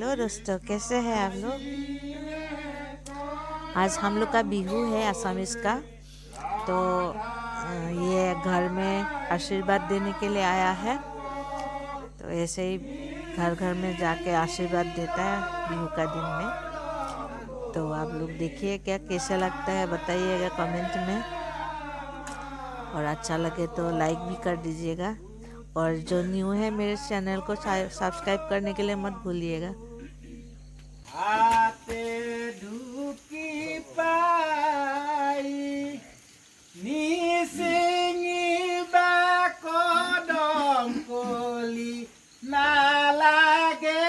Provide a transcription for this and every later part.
Hello दोस्तों, कैसे हैं आप लोग। आज हम लोग का बिहू है असमीज का। तो ये घर में आशीर्वाद देने के लिए आया है। तो ऐसे ही घर घर में जाके आशीर्वाद देता है बिहू का दिन में। तो आप लोग देखिए क्या कैसा लगता है, बताइएगा कमेंट में। और अच्छा लगे तो लाइक भी कर दीजिएगा। और जो न्यू है मेरे चैनल को सब्सक्राइब करने के लिए मत भूलिएगा। हाथे ढुकी पाई निसिंगी बाकोदम कोली नालागे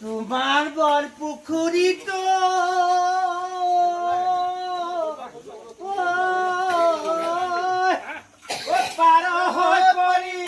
তোমার বর পুকুরি তো পার হয় পরি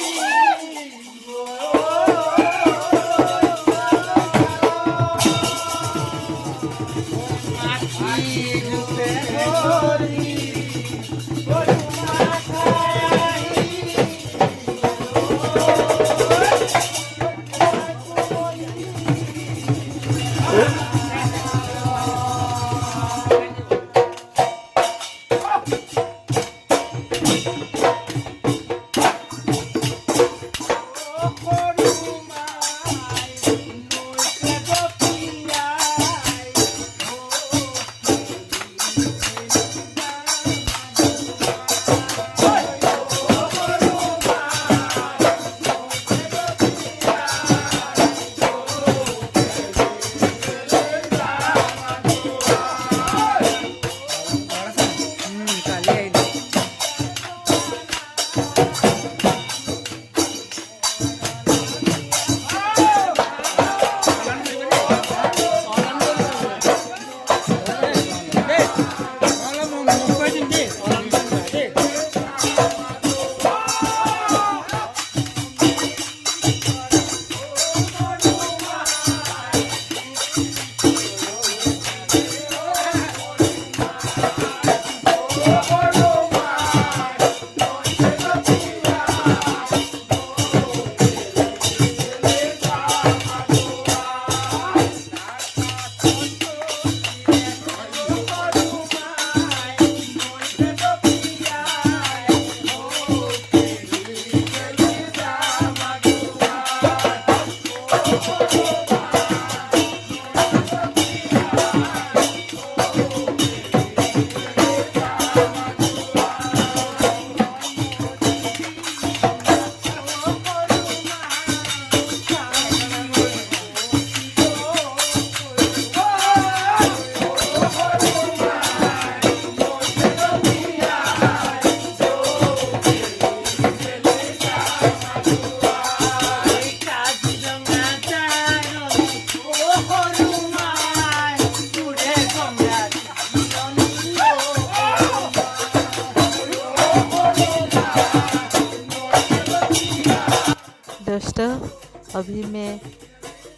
अभी में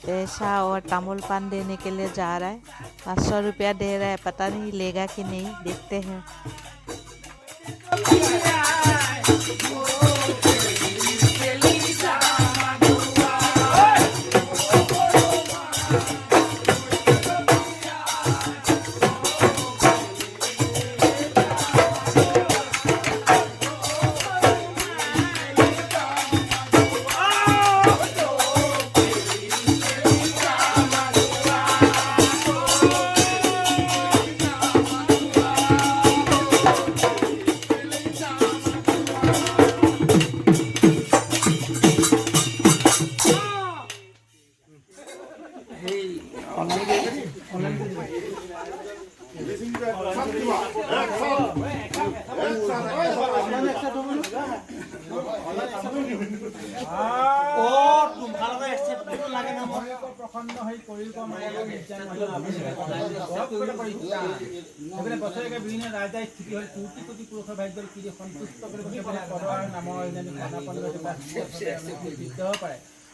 पैसा और तामुल पान देने के लिए जा रहा है। 500 रुपया दे रहा है, पता नहीं लेगा कि नहीं, देखते हैं।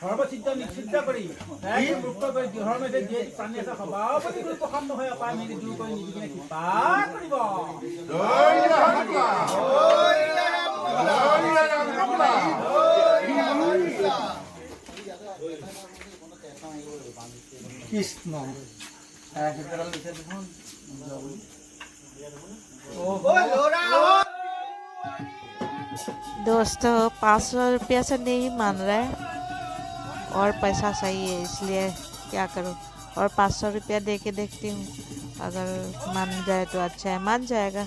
সর্বচিত্ত নিশ্চিত কৰি মুক্ত কৰি দৃঢ় মেধে দিয়ে প্ৰাণী আছে সভাপতি গুৰু প্ৰসন্ন হৈ অপায় মেলি দূৰ কৰি নিদিনে কৃপা কৰিব। কৃষ্ণ दोस्तों 500 रुपया से नहीं मान रहा है और पैसा चाहिए, इसलिए क्या करूं। और 500 रुपया दे के देखती हूँ, अगर मान जाए तो अच्छा है, मान जाएगा।